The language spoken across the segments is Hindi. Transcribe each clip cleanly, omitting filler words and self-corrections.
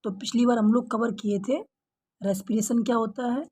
तो पिछली बार हम लोग कवर किए थे रेस्पिरेशन क्या होता है,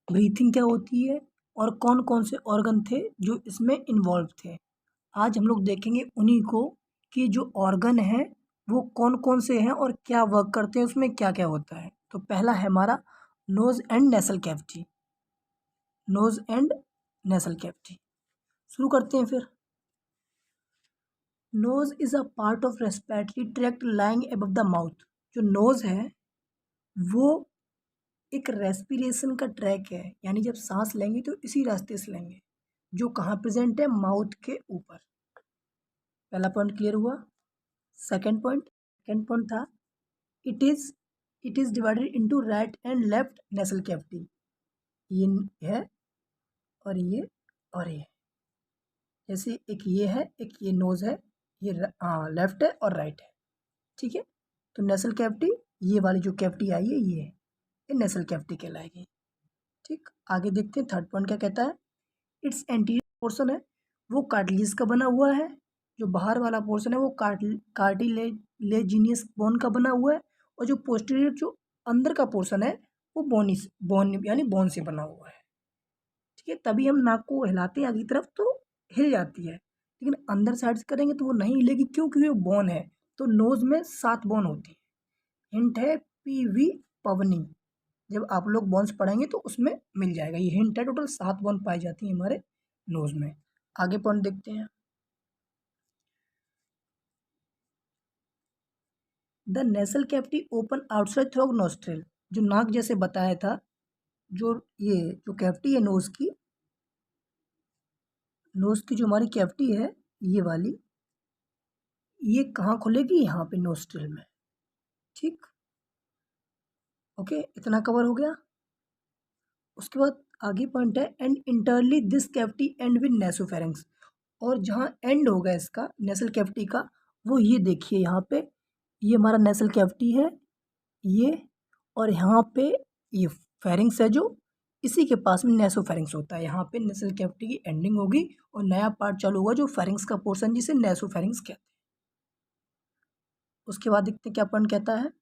ब्रीथिंग क्या होती है और कौन कौन से ऑर्गन थे जो इसमें इन्वॉल्व थे। आज हम लोग देखेंगे उन्हीं को कि जो ऑर्गन है वो कौन कौन से हैं और क्या वर्क करते हैं, उसमें क्या क्या होता है। तो पहला है हमारा nose and nasal cavity. Nose and nasal cavity शुरू करते हैं फिर। Nose is a part of respiratory tract lying above the mouth. जो नोज है वो एक रेस्पिरेशन का ट्रैक है, यानी जब सांस लेंगे तो इसी रास्ते से लेंगे, जो कहाँ प्रेजेंट है, माउथ के ऊपर। पहला पॉइंट क्लियर हुआ। सेकंड पॉइंट था it is divided into right and left nasal cavity. ये है और ये और ये, जैसे एक ये है एक ये नोज है, ये लेफ्ट है और राइट है, ठीक है। तो नेसल कैविटी, ये वाली जो कैविटी आई है ये नेसल कैविटी कहलाएगी, ठीक। आगे देखते हैं थर्ड पॉइंट क्या कहता है। इट्स एंटीरियर पोर्शन है वो कार्टिलेज का बना हुआ है। जो बाहर वाला पोर्शन है वो कार्टिलेजिनियस बोन का बना हुआ है, और जो पोस्टीरियर जो अंदर का पोर्शन है वो बोन यानी बोन से बना हुआ है, ठीक है। तभी हम नाक को हिलाते हैं आगे की तरफ तो हिल जाती है, लेकिन अंदर साइड से करेंगे तो वो नहीं हिलेगी, क्यों? क्योंकि वो बोन है। तो नोज में 7 बोन होती है। हिंट है पीवी पवनी, जब आप लोग बोन्स पढ़ेंगे तो उसमें मिल जाएगा, ये हिंट है। टोटल 7 बोन पाई जाती है हमारे नोज में। आगे पॉइंट देखते हैं। The nasal cavity open outside through nostril. जो नाक जैसे बताया था, ये जो कैविटी है नोज की जो हमारी कैविटी है ये वाली, ये कहाँ खुलेगी? यहाँ पे नोस्ट्रिल में, ठीक। ओके, इतना कवर हो गया। उसके बाद आगे पॉइंट है and interiorly this cavity and with nasopharynx. और जहाँ एंड होगा इसका नेसल कैविटी का, वो ये देखिए यहाँ पे, ये हमारा नेसल कैविटी है ये, और यहाँ पे ये फेरिंग्स है जो इसी के पास में नेसोफेरिंक्स होता है। यहाँ पे नेसल कैविटी की एंडिंग होगी और नया पार्ट चालू होगा जो फेरिंग्स का पोर्शन, जिसे नेसोफेरिंक्स कहते हैं। उसके बाद देखते हैं क्या पॉइंट कहता है।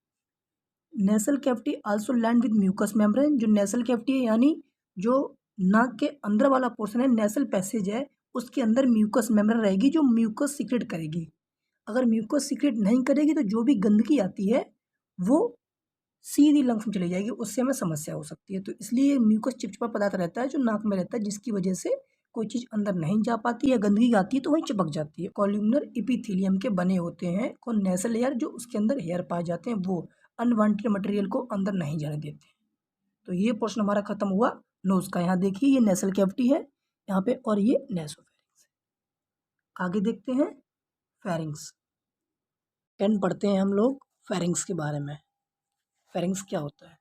Nasal cavity also lined with mucous membrane. जो नेसल कैविटी है यानी जो नाक के अंदर वाला पोर्शन है, नेसल पैसेज है, उसके अंदर म्यूकस मेम्ब्रेन रहेगी जो म्यूकस सीक्रेट करेगी। अगर म्यूकस सीक्रेट नहीं करेगी तो जो भी गंदगी आती है वो सीधी लंग्स में चली जाएगी, उससे हमें समस्या हो सकती है। तो इसलिए म्यूकस चिपचिपा पदार्थ रहता है जो नाक में रहता है, जिसकी वजह से कोई चीज़ अंदर नहीं जा पाती है, गंदगी आती है तो वहीं चिपक जाती है। कॉल्यूमनर इपिथेलियम के बने होते हैं कौन? नेसल हेयर, जो उसके अंदर हेयर पाए जाते हैं वो अनवांटेड मटेरियल को अंदर नहीं जाने देते। तो ये पोर्शन हमारा खत्म हुआ नोज का। यहाँ देखिए ये नेसल कैविटी है यहाँ पे और ये नेसोफेरिंक्स। आगे देखते हैं फेरिंग्स। कैन पढ़ते हैं हम लोग फेरिंग्स के बारे में। फेरिंग्स क्या होता है?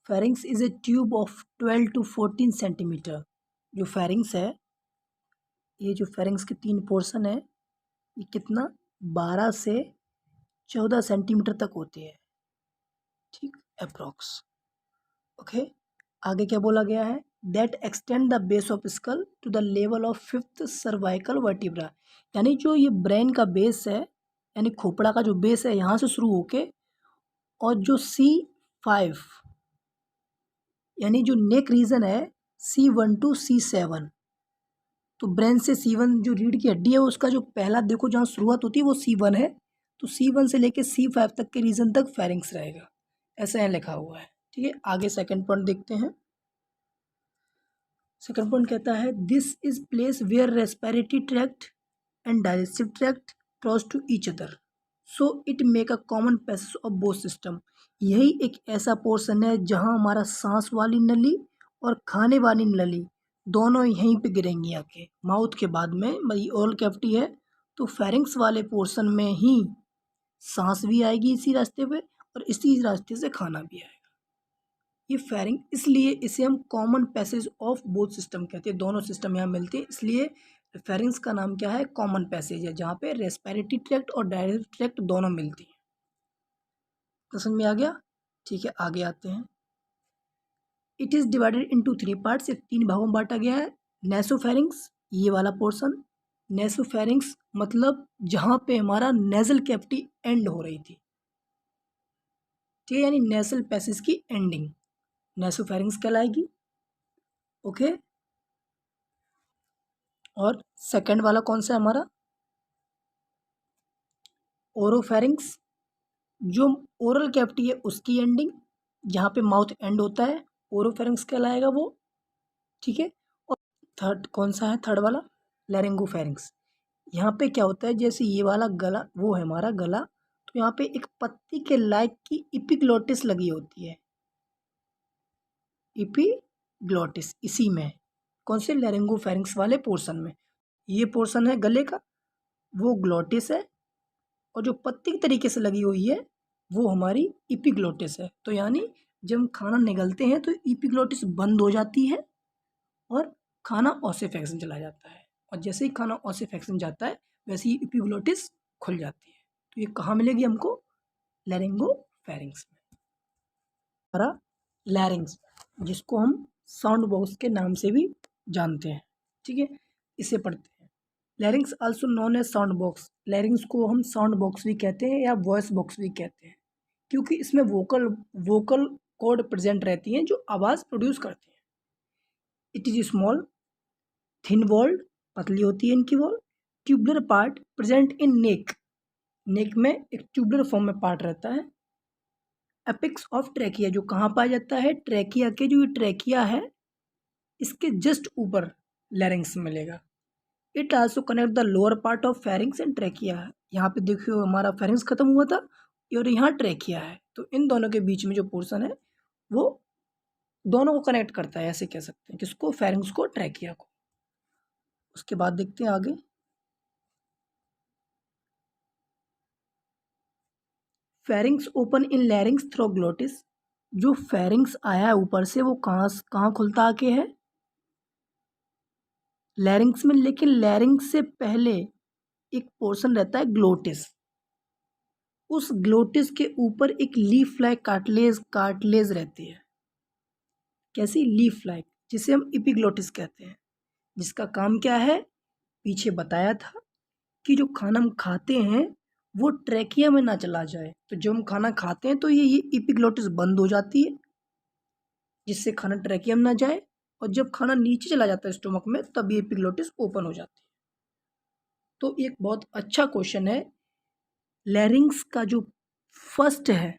Pharynx is a tube of 12 to 14 centimetre. जो फेरिंग्स है, ये जो फेरिंग्स के 3 पोर्शन है, ये कितना 12 से 14 सेंटीमीटर तक होते हैं, ठीक, अप्रॉक्स। ओके, आगे क्या बोला गया है? That extend the base of skull to the level of 5th cervical vertebra. यानी जो ये ब्रेन का बेस है, यानी खोपड़ा का जो बेस है, यहाँ से शुरू होके और जो C5 यानी जो नेक रीजन है C1 to C7, तो ब्रेन से C1 जो रीढ़ की हड्डी है उसका जो पहला देखो जहाँ शुरुआत होती है वो C1 है, तो C1 से लेके C5 तक के रीजन तक फेरिंग्स रहेगा, ऐसा यहाँ लिखा हुआ है, ठीक है। आगे सेकंड पॉइंट देखते हैं। सेकंड पॉइंट कहता है this is place where respiratory tract and digestive tract cross to each other, so it make a common passage of both system. यही एक ऐसा पोर्शन है जहाँ हमारा सांस वाली नली और खाने वाली नली दोनों यहीं पे गिरेंगी आके माउथ के बाद में। भाई ओरल कैविटी है तो फेरिंग्स वाले पोर्शन में ही सांस भी आएगी इसी रास्ते पे और इसी रास्ते से खाना भी आएगा। ये फेरिंग, इसलिए इसे हम common passage of both system कहते हैं, दोनों सिस्टम यहाँ मिलते हैं, इसलिए फेरिंग्स का नाम क्या है? कॉमन पैसेज है, जहाँ पे रेस्पिरेटरी ट्रैक्ट और डाइजेस्टिव ट्रैक्ट दोनों मिलती हैं। तो समझ में आ गया, ठीक है। आगे आते हैं। It is divided into 3 parts, 3 भागों में बांटा गया है। नेसोफेरिंग्स, ये वाला पोर्शन, नेसोफेरिंग्स मतलब जहाँ पे हमारा नेजल कैविटी एंड हो रही थी, ठीक है, यानी नेसल पैसेज की एंडिंग नेसोफेरिंक्स कहलाएगी। ओके, और सेकंड वाला कौन सा है हमारा, ओरोफेरिंक्स। जो ओरल कैविटी है उसकी एंडिंग, जहाँ पे माउथ एंड होता है, ओरोफेरिंक्स कहलाएगा वो। ठीक है, और थर्ड कौन सा है, थर्ड वाला लैरिंगोफेरिंक्स। यहाँ पे क्या होता है, जैसे ये वाला गला वो है हमारा गला, तो यहाँ पे एक पत्ती के लाइक की इपिग्लोटिस लगी होती है, इपिग्लोटिस इसी में, कौन से लैरिंगोफेरिंक्स वाले पोर्शन में। ये पोर्शन है गले का, वो ग्लोटिस है, और जो पत्ती की तरीके से लगी हुई है वो हमारी इपिग्लोटिस है। तो यानी जब हम खाना निगलते हैं तो इपिग्लोटिस बंद हो जाती है और खाना ऑसिफैक्शन चला जाता है, और जैसे ही खाना ऑसिफैक्शन जाता है वैसे ही इपिग्लोटिस खुल जाती है। तो ये कहाँ मिलेगी हमको, लैरिंगोफेरिंक्स में, हमारा लैरिंग्स, जिसको हम साउंड बॉक्स के नाम से भी जानते हैं। ठीक है, इसे पढ़ते हैं। Larynx also known as sound box, larynx को हम साउंड बॉक्स भी कहते हैं या वॉइस बॉक्स भी कहते हैं, क्योंकि इसमें वोकल वोकल कॉर्ड प्रेजेंट रहती हैं जो आवाज़ प्रोड्यूस करती हैं। It is small thin walled, पतली होती है इनकी wall, tubular part present in neck, neck में एक ट्यूबुलर फॉर्म में पार्ट रहता है। एपिक्स ऑफ ट्रैकिया, जो कहाँ पाया जाता है, ट्रैकिया के, जो ये ट्रैकिया है इसके जस्ट ऊपर लैरिंग्स मिलेगा। It also connect the lower part of pharynx and trachea, यहाँ पे देखियो हमारा फेरिंग्स खत्म हुआ था और यहाँ ट्रैकिया है, तो इन दोनों के बीच में जो पोर्शन है वो दोनों को कनेक्ट करता है, ऐसे कह सकते हैं, किसको, फेरिंग्स को, ट्रैकिया को। उसके बाद देखते हैं आगे, pharynx open in लैरिंग्स through glottis, जो फेरिंग्स आया है ऊपर से वो कहाँ खुलता आके है, लैरिंग्स में, लेकिन लैरिंग्स से पहले एक पोर्शन रहता है ग्लोटिस, उस ग्लोटिस के ऊपर एक लीफ लाइक कार्टिलेज रहती है, कैसी, लीफ लाइक, जिसे हम इपिग्लोटिस कहते हैं, जिसका काम क्या है, पीछे बताया था कि जो खाना हम खाते हैं वो ट्रैकिया में ना चला जाए, तो जब हम खाना खाते हैं तो ये इपिग्लोटिस बंद हो जाती है, जिससे खाना ट्रैकिया में ना जाए, और जब खाना नीचे चला जाता है स्टोमक में तब ये एपिग्लोटिस ओपन हो जाती है। तो एक बहुत अच्छा क्वेश्चन है, लैरिंग्स का जो फर्स्ट है,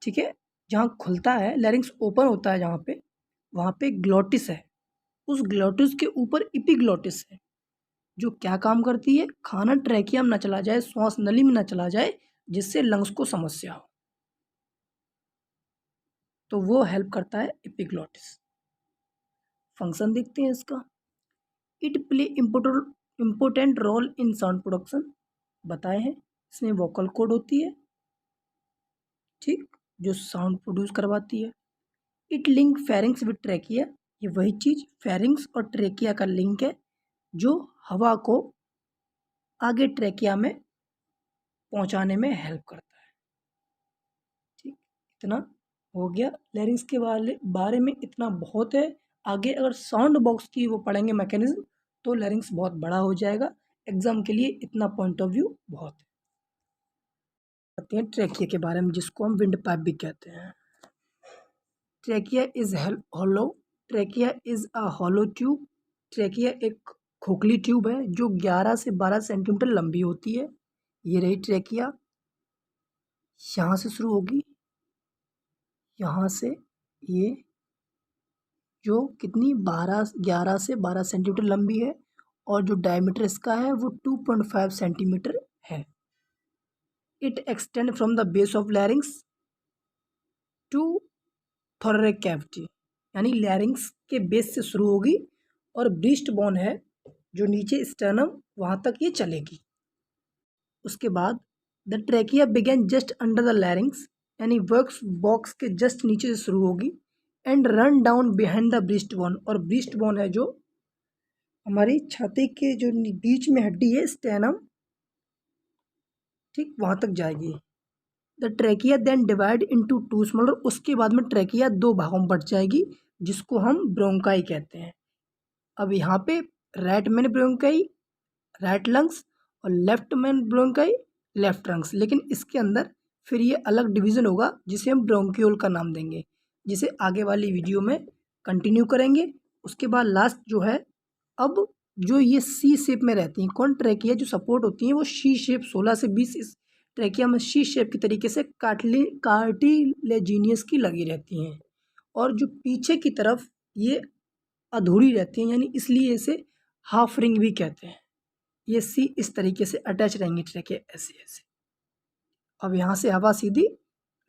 ठीक है, जहाँ खुलता है लैरिंग्स ओपन होता है जहाँ पे, वहाँ पे ग्लोटिस है, उस ग्लोटिस के ऊपर इपिग्लोटिस है, जो क्या काम करती है, खाना ट्रैकिया में ना चला जाए, श्वास नली में ना चला जाए, जिससे लंग्स को समस्या हो, तो वो हेल्प करता है एपिग्लोटिस। फंक्शन देखते हैं इसका, it play important role in sound production, बताए हैं, इसमें वोकल कॉर्ड होती है, ठीक, जो साउंड प्रोड्यूस करवाती है। It link pharynx with trachea, ये वही चीज़ फेरिंग्स और ट्रैकिया का लिंक है जो हवा को आगे ट्रैकिया में पहुंचाने में हेल्प करता है। ठीक, इतना हो गया लैरिंग्स के बारे में, इतना बहुत है। आगे अगर साउंड बॉक्स की वो पढ़ेंगे मैकेनिज्म तो लैरिंग्स बहुत बड़ा हो जाएगा, एग्जाम के लिए इतना पॉइंट ऑफ व्यू बहुत है। आते हैं ट्रैकिया के बारे में, जिसको हम विंड पाइप भी कहते हैं। Trachea is hollow, trachea is a hollow tube, trachea एक खोखली ट्यूब है जो 11 से 12 सेंटीमीटर लंबी होती है। ये रही ट्रैकिया, यहाँ से शुरू होगी, यहाँ से ये जो कितनी 11 से 12 सेंटीमीटर लंबी है, और जो डायमीटर इसका है वो 2.5 सेंटीमीटर है। It extend from the base of larynx to thoracic cavity, यानी लैरिंग्स के बेस से शुरू होगी और ब्रीस्ट बोन है जो नीचे स्टर्नम, वहाँ तक ये चलेगी। उसके बाद the trachea begin just under the larynx, यानी वर्क्स बॉक्स के जस्ट नीचे से शुरू होगी, and run down behind the breast bone, और ब्रीस्ट बोन है जो हमारी छाती के जो बीच में हड्डी है स्टेनम, ठीक, वहाँ तक जाएगी। The trachea then divide into two smaller, उसके बाद में ट्रैकिया दो भागों में बट जाएगी, जिसको हम ब्रोंकाई कहते हैं। अब यहाँ पे right main bronchi, right lungs, और left main bronchi, left lungs, लेकिन इसके अंदर फिर ये अलग डिवीज़न होगा जिसे हम ब्रोंक्यूल का नाम देंगे, जिसे आगे वाली वीडियो में कंटिन्यू करेंगे। उसके बाद लास्ट जो है, अब जो ये सी शेप में रहती हैं, कौन ट्रैकिया जो सपोर्ट होती हैं वो सी शेप 16 से 20 इस ट्रैकिया में सी शेप की तरीके से कार्टिलेजिनियस की लगी रहती हैं, और जो पीछे की तरफ ये अधूरी रहती हैं, यानी इसलिए इसे हाफ रिंग भी कहते हैं। ये सी इस तरीके से अटैच रहेंगी ट्रैकिया ऐसे ऐसे। अब यहाँ से हवा सीधी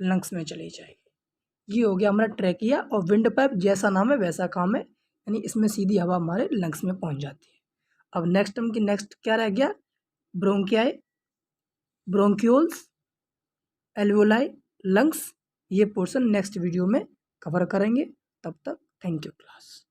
लंग्स में चली जाएगी। ये हो गया हमारा ट्रैकिया, और विंड पाइप जैसा नाम है वैसा काम है, यानी इसमें सीधी हवा हमारे लंग्स में पहुँच जाती है। अब नेक्स्ट क्या रह गया, ब्रोंकियाई, ब्रोंक्यूल्स, एल्वोलाई, लंग्स। ये पोर्शन नेक्स्ट वीडियो में कवर करेंगे। तब तक थैंक यू क्लास।